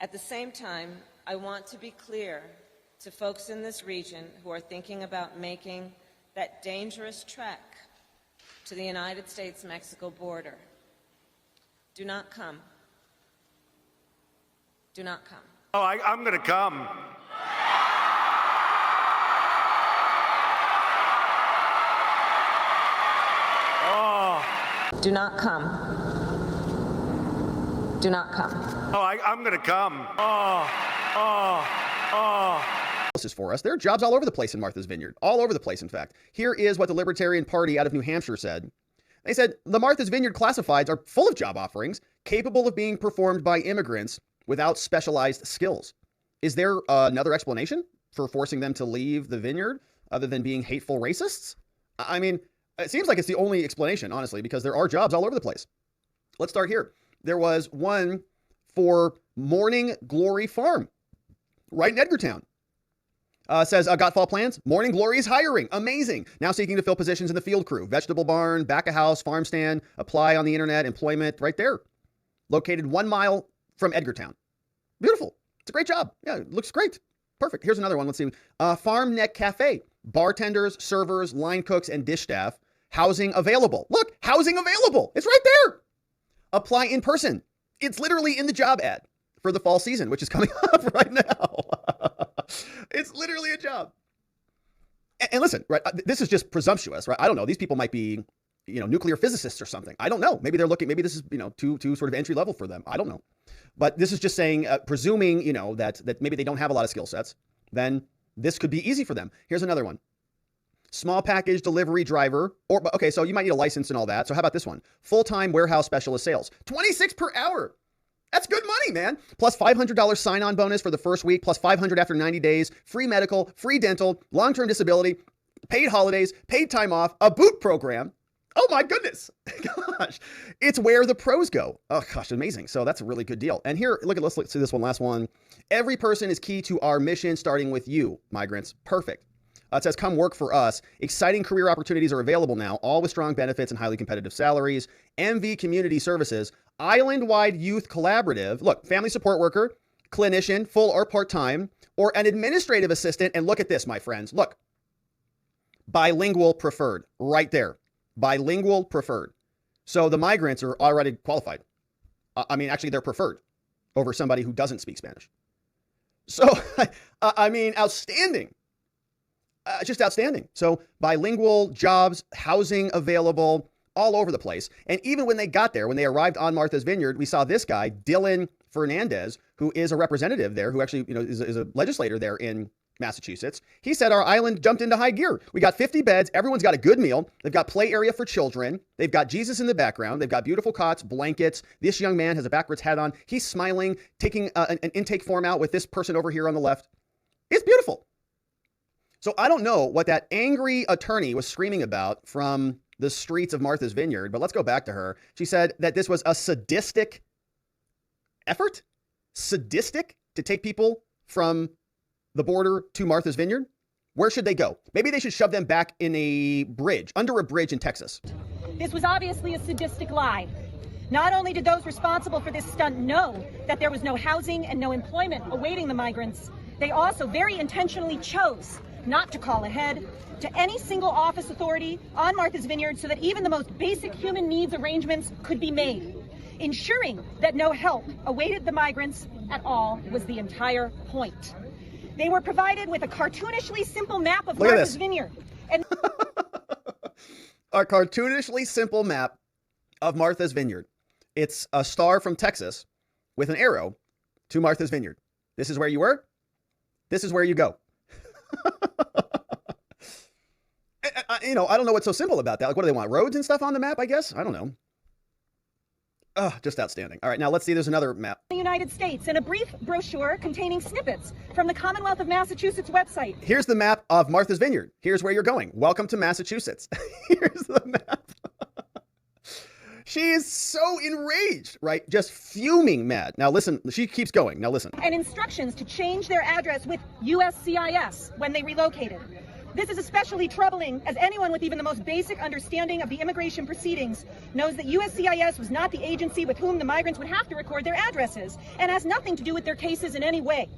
At the same time, I want to be clear to folks in this region who are thinking about making that dangerous trek to the United States-Mexico border. Do not come. Do not come. Oh, I'm going to come. Oh. Do not come. Do not come. Oh, I'm going to come. Is for us. There are jobs all over the place in Martha's Vineyard. All over the place, in fact. Here is what the Libertarian Party out of New Hampshire said. They said, the Martha's Vineyard classifieds are full of job offerings capable of being performed by immigrants without specialized skills. Is there another explanation for forcing them to leave the vineyard other than being hateful racists? I mean, it seems like it's the only explanation, honestly, because there are jobs all over the place. Let's start here. There was one for Morning Glory Farm right in Edgartown. Says, got fall plans? Morning Glory is hiring. Amazing. Now seeking to fill positions in the field crew, vegetable barn, back of house, farm stand, apply on the internet, employment right there. Located 1 mile from Edgartown. Beautiful. It's a great job. Yeah, it looks great. Perfect. Here's another one. Let's see. Farm Neck Cafe. Bartenders, servers, line cooks, and dish staff. Housing available. Look, housing available. It's right there. Apply in person. It's literally in the job ad for the fall season, which is coming up right now. It's literally a job. And listen, right? This is just presumptuous, right? I don't know. These people might be, nuclear physicists or something. I don't know. Maybe they're looking, maybe this is, too sort of entry level for them. I don't know. But this is just saying, presuming, that maybe they don't have a lot of skill sets, then this could be easy for them. Here's another one. Small package delivery driver, okay, so you might need a license and all that. So how about this one? Full-time warehouse specialist sales, $26 per hour. That's good money, man. Plus $500 sign-on bonus for the first week, plus $500 after 90 days, free medical, free dental, long-term disability, paid holidays, paid time off, a boot program. Oh my goodness. Gosh, it's where the pros go. Oh gosh, amazing. So that's a really good deal. And here, let's see this one, last one. Every person is key to our mission, starting with you, migrants. Perfect. It says, come work for us. Exciting career opportunities are available now, all with strong benefits and highly competitive salaries. MV Community Services, Island-wide Youth Collaborative. Look, family support worker, clinician, full or part-time, or an administrative assistant. And look at this, my friends. Look, bilingual preferred right there. Bilingual preferred. So the migrants are already qualified. Actually, they're preferred over somebody who doesn't speak Spanish. So, outstanding. Just outstanding. So bilingual jobs, housing available all over the place. And even when they got there, when they arrived on Martha's Vineyard, we saw this guy, Dylan Fernandez, who is a representative there, who actually, is a legislator there in Massachusetts. He said our island jumped into high gear. We got 50 beds. Everyone's got a good meal. They've got play area for children. They've got Jesus in the background. They've got beautiful cots, blankets. This young man has a backwards hat on. He's smiling, taking an intake form out with this person over here on the left. It's beautiful. So I don't know what that angry attorney was screaming about from the streets of Martha's Vineyard, but let's go back to her. She said that this was a sadistic effort, sadistic to take people from the border to Martha's Vineyard. Where should they go? Maybe they should shove them back in a bridge, under a bridge in Texas. This was obviously a sadistic lie. Not only did those responsible for this stunt know that there was no housing and no employment awaiting the migrants, they also very intentionally chose not to call ahead to any single office authority on Martha's Vineyard so that even the most basic human needs arrangements could be made. Ensuring that no help awaited the migrants at all was the entire point. They were provided with a cartoonishly simple map of Martha's Vineyard. And a cartoonishly simple map of Martha's Vineyard. It's a star from Texas with an arrow to Martha's Vineyard. This is where you were. This is where you go. I don't know what's so simple about that. Like, what do they want? Roads and stuff on the map, I guess? I don't know. Just outstanding. All right, now let's see. There's another map. The United States and a brief brochure containing snippets from the Commonwealth of Massachusetts website. Here's the map of Martha's Vineyard. Here's where you're going. Welcome to Massachusetts. Here's the map. She is so enraged, right? Just fuming mad. Now listen, she keeps going. Now listen. And instructions to change their address with USCIS when they relocated. This is especially troubling as anyone with even the most basic understanding of the immigration proceedings knows that USCIS was not the agency with whom the migrants would have to record their addresses and has nothing to do with their cases in any way.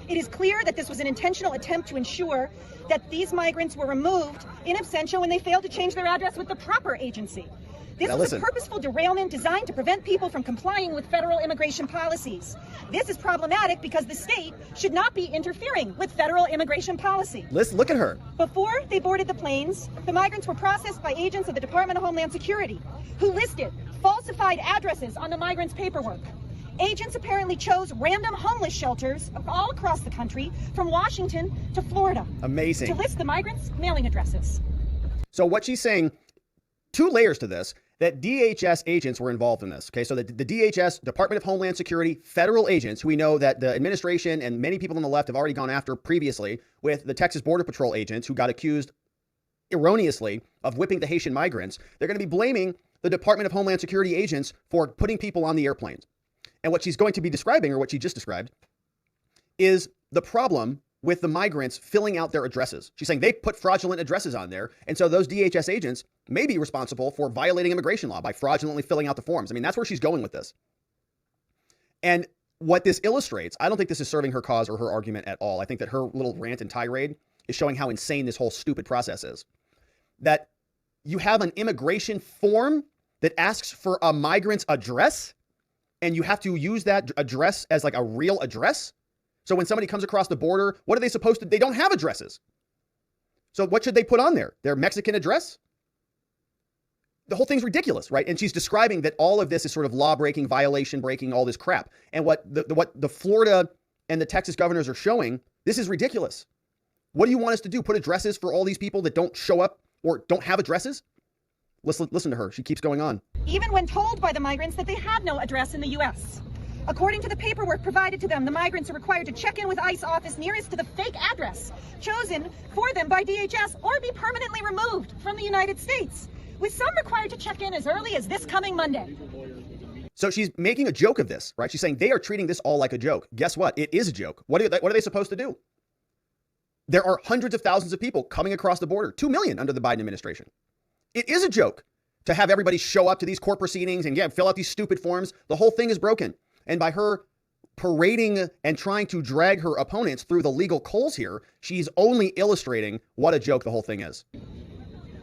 It is clear that this was an intentional attempt to ensure that these migrants were removed in absentia when they failed to change their address with the proper agency. This was a purposeful derailment designed to prevent people from complying with federal immigration policies. This is problematic because the state should not be interfering with federal immigration policy. Listen, look at her. Before they boarded the planes, the migrants were processed by agents of the Department of Homeland Security, who listed falsified addresses on the migrants' paperwork. Agents apparently chose random homeless shelters all across the country, from Washington to Florida. Amazing. To list the migrants' mailing addresses. So what she's saying, two layers to this, that DHS agents were involved in this. Okay, so the DHS, Department of Homeland Security, federal agents, who we know that the administration and many people on the left have already gone after previously with the Texas Border Patrol agents who got accused erroneously of whipping the Haitian migrants. They're going to be blaming the Department of Homeland Security agents for putting people on the airplanes. And what she's going to be describing, or what she just described, is the problem with the migrants filling out their addresses. She's saying they put fraudulent addresses on there. And so those DHS agents may be responsible for violating immigration law by fraudulently filling out the forms. I mean, that's where she's going with this. And what this illustrates, I don't think this is serving her cause or her argument at all. I think that her little rant and tirade is showing how insane this whole stupid process is. That you have an immigration form that asks for a migrant's address, and you have to use that address as like a real address. So when somebody comes across the border, what are they supposed to? They don't have addresses. So what should they put on there? Their Mexican address? The whole thing's ridiculous, right? And she's describing that all of this is sort of law breaking, violation breaking, all this crap. And what the Florida and the Texas governors are showing, this is ridiculous. What do you want us to do? Put addresses for all these people that don't show up or don't have addresses? Listen to her. She keeps going on. Even when told by the migrants that they had no address in the U.S. According to the paperwork provided to them, the migrants are required to check in with ICE office nearest to the fake address chosen for them by DHS or be permanently removed from the United States, with some required to check in as early as this coming Monday. So she's making a joke of this, right? She's saying they are treating this all like a joke. Guess what? It is a joke. What are they supposed to do? There are hundreds of thousands of people coming across the border, 2 million under the Biden administration. It is a joke to have everybody show up to these court proceedings and fill out these stupid forms. The whole thing is broken. And by her parading and trying to drag her opponents through the legal coals here, she's only illustrating what a joke the whole thing is.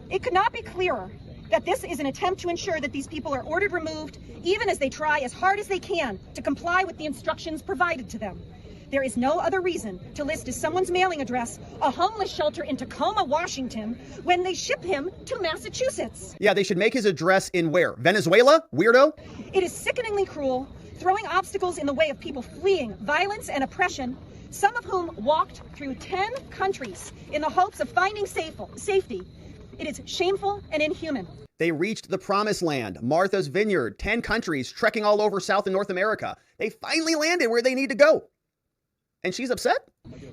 It could not be clearer that this is an attempt to ensure that these people are ordered removed, even as they try as hard as they can to comply with the instructions provided to them. There is no other reason to list as someone's mailing address a homeless shelter in Tacoma, Washington, when they ship him to Massachusetts. Yeah, they should make his address in where? Venezuela? Weirdo? It is sickeningly cruel, throwing obstacles in the way of people fleeing violence and oppression, some of whom walked through 10 countries in the hopes of finding safety. It is shameful and inhuman. They reached the promised land, Martha's Vineyard, 10 countries, trekking all over South and North America. They finally landed where they need to go. And she's upset?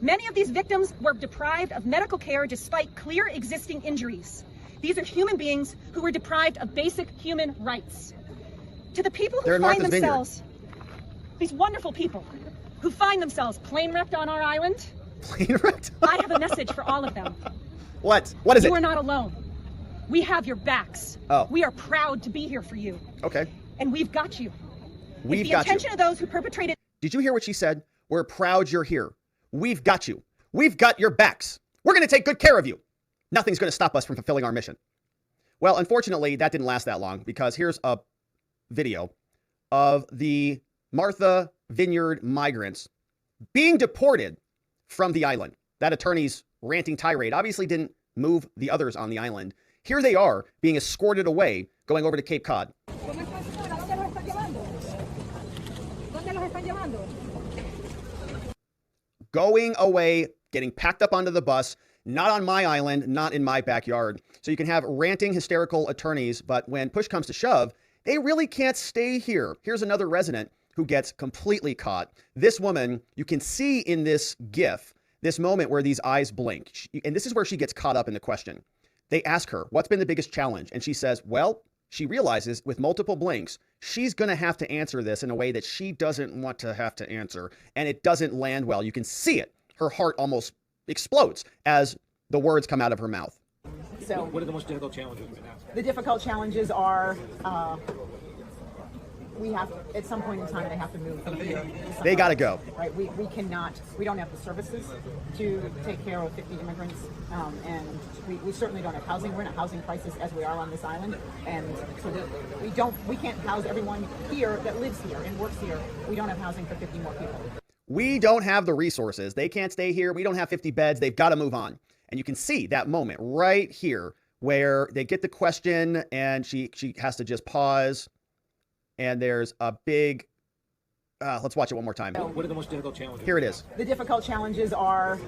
Many of these victims were deprived of medical care despite clear existing injuries. These are human beings who were deprived of basic human rights. To the people who find themselves, these wonderful people who find themselves plane wrecked on our island, plane wrecked? I have a message for all of them. What? What is it? You are not alone. We have your backs. Oh. We are proud to be here for you. Okay. And we've got you. We've got you. The intention of those who perpetrated. Did you hear what she said? We're proud you're here. We've got you. We've got your backs. We're going to take good care of you. Nothing's going to stop us from fulfilling our mission. Well, unfortunately, that didn't last that long, because here's a video of the Martha Vineyard migrants being deported from the island. That attorney's ranting tirade obviously didn't move the others on the island. Here they are being escorted away, going over to Cape Cod. Going away, getting packed up onto the bus, not on my island, not in my backyard. So you can have ranting, hysterical attorneys, but when push comes to shove, they really can't stay here. Here's another resident who gets completely caught. This woman, you can see in this GIF, this moment where these eyes blink. And this is where she gets caught up in the question. They ask her, what's been the biggest challenge? And she says, well, she realizes with multiple blinks, she's going to have to answer this in a way that she doesn't want to have to answer. And it doesn't land well. You can see it. Her heart almost explodes as the words come out of her mouth. So, what are the most difficult challenges right now? the difficult challenges are we have, at some point in time, they have to move from here. They got to go. Right? We cannot, we don't have the services to take care of 50 immigrants, and we certainly don't have housing. We're in a housing crisis as we are on this island, and so we can't house everyone here that lives here and works here. We don't have housing for 50 more people. We don't have the resources. They can't stay here. We don't have 50 beds. They've got to move on. And you can see that moment right here where they get the question and she has to just pause. And there's a big, let's watch it one more time. What are the most difficult challenges? Here it is. The difficult challenges are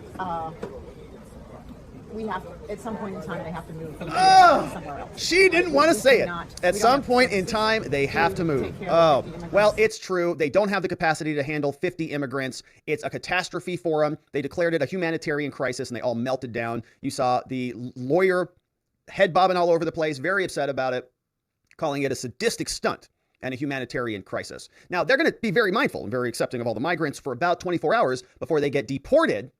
we have, at some point in time, they have to move from here somewhere else. She didn't want to say it. At some point in time, they have to move. Oh, well, it's true. They don't have the capacity to handle 50 immigrants. It's a catastrophe for them. They declared it a humanitarian crisis and they all melted down. You saw the lawyer head bobbing all over the place, very upset about it, calling it a sadistic stunt and a humanitarian crisis. Now, they're going to be very mindful and very accepting of all the migrants for about 24 hours before they get deported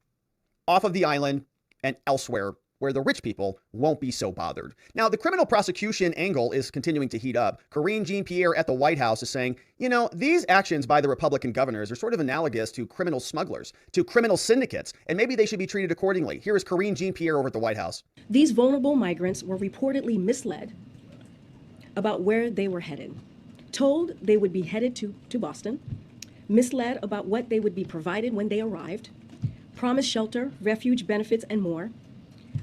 off of the island and elsewhere where the rich people won't be so bothered. Now, the criminal prosecution angle is continuing to heat up. Karine Jean-Pierre at the White House is saying, you know, these actions by the Republican governors are sort of analogous to criminal smugglers, to criminal syndicates, and maybe they should be treated accordingly. Here is Karine Jean-Pierre over at the White House. These vulnerable migrants were reportedly misled about where they were headed, told they would be headed to Boston, misled about what they would be provided when they arrived, promised shelter, refuge, benefits, and more.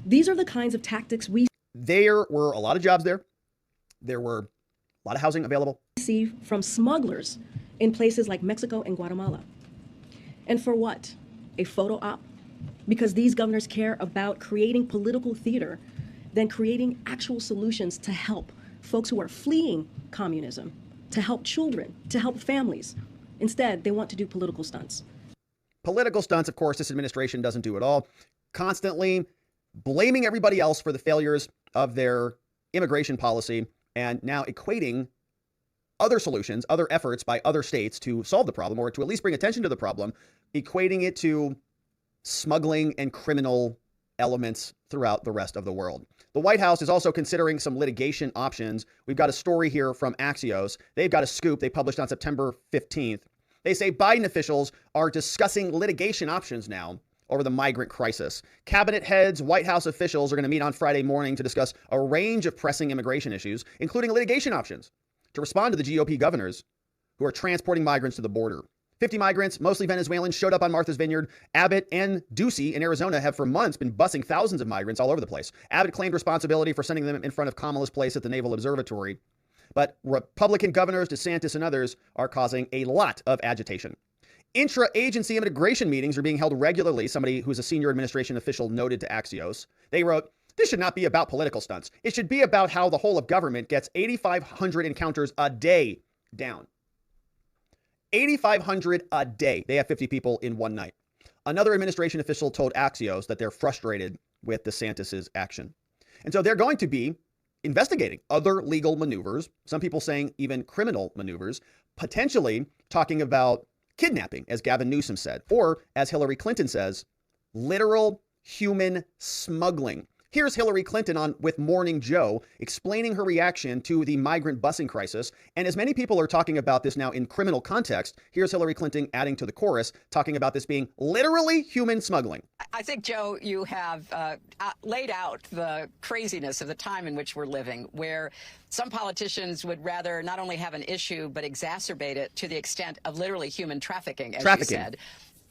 These are the kinds of tactics we There were a lot of jobs there. There were a lot of housing available. See from smugglers in places like Mexico and Guatemala. And for what? A photo op? Because these governors care about creating political theater than creating actual solutions to help folks who are fleeing communism, to help children, to help families. Instead, they want to do political stunts. Political stunts, of course, this administration doesn't do at all. Constantly blaming everybody else for the failures of their immigration policy and now equating other solutions, other efforts by other states to solve the problem or to at least bring attention to the problem, equating it to smuggling and criminal elements throughout the rest of the world. The White House is also considering some litigation options. We've got a story here from Axios. They've got a scoop they published on September 15th. They say Biden officials are discussing litigation options now over the migrant crisis. Cabinet heads, White House officials are going to meet on Friday morning to discuss a range of pressing immigration issues, including litigation options, to respond to the GOP governors who are transporting migrants to the border. 50 migrants, mostly Venezuelans, showed up on Martha's Vineyard. Abbott and Ducey in Arizona have for months been busing thousands of migrants all over the place. Abbott claimed responsibility for sending them in front of Kamala's place at the Naval Observatory. But Republican governors, DeSantis and others, are causing a lot of agitation. Intra-agency immigration meetings are being held regularly, somebody who's a senior administration official noted to Axios. They wrote, this should not be about political stunts. It should be about how the whole of government gets 8,500 encounters a day down. 8,500 a day. They have 50 people in one night. Another administration official told Axios that they're frustrated with DeSantis's action. And so they're going to be investigating other legal maneuvers, some people saying even criminal maneuvers, potentially talking about kidnapping, as Gavin Newsom said, or as Hillary Clinton says, literal human smuggling. Here's Hillary Clinton on with Morning Joe explaining her reaction to the migrant busing crisis. And as many people are talking about this now in criminal context, here's Hillary Clinton adding to the chorus, talking about this being literally human smuggling. I think, Joe, you have laid out the craziness of the time in which we're living, where some politicians would rather not only have an issue, but exacerbate it to the extent of literally human trafficking, as you said.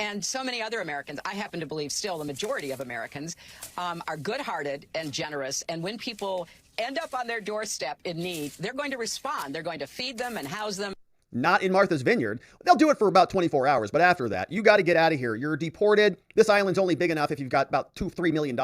And so many other Americans, I happen to believe still the majority of Americans, are good-hearted and generous. And when people end up on their doorstep in need, they're going to respond. They're going to feed them and house them. Not in Martha's Vineyard. They'll do it for about 24 hours. But after that, you got to get out of here. You're deported. This island's only big enough if you've got about $2-3 million.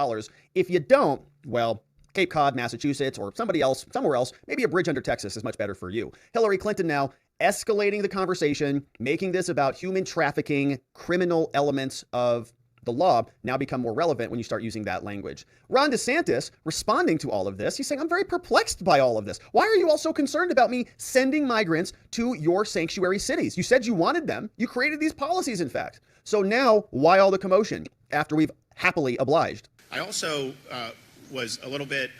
If you don't, well, Cape Cod, Massachusetts, or somebody else, somewhere else, maybe a bridge under Texas is much better for you. Hillary Clinton now escalating the conversation, making this about human trafficking, criminal elements of the law now become more relevant when you start using that language. Ron DeSantis responding to all of this, he's saying, I'm very perplexed by all of this. Why are you all so concerned about me sending migrants to your sanctuary cities? You said you wanted them. You created these policies, in fact. So now, why all the commotion after we've happily obliged? I also was a little bit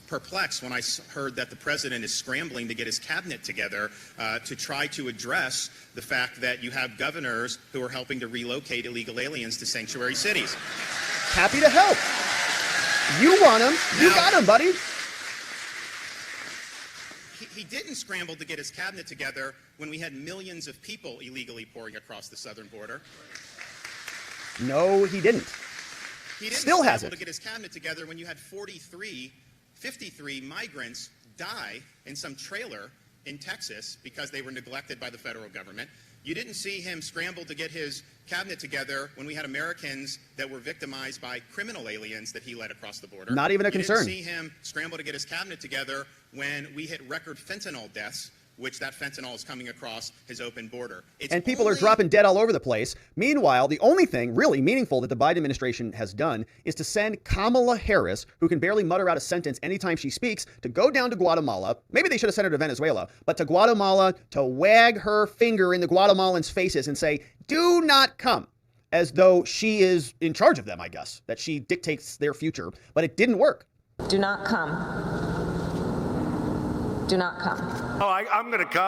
perplexed when I heard that the president is scrambling to get his cabinet together to try to address the fact that you have governors who are helping to relocate illegal aliens to sanctuary cities. Happy to help. You want them. You got them, buddy. He didn't scramble to get his cabinet together when we had millions of people illegally pouring across the southern border. No, he didn't. He didn't Still scramble hasn't. to get his cabinet together when you had 53 migrants die in some trailer in Texas because they were neglected by the federal government. You didn't see him scramble to get his cabinet together when we had Americans that were victimized by criminal aliens that he led across the border. Not even a concern. You didn't see him scramble to get his cabinet together when we hit record fentanyl deaths, which that fentanyl is coming across his open border. And people are dropping dead all over the place. Meanwhile, the only thing really meaningful that the Biden administration has done is to send Kamala Harris, who can barely mutter out a sentence anytime she speaks, to go down to Guatemala. Maybe they should have sent her to Venezuela, but to Guatemala to wag her finger in the Guatemalans' faces and say, do not come, as though she is in charge of them, I guess, that she dictates their future. But it didn't work. Do not come. Do not come. Oh, I'm going to come.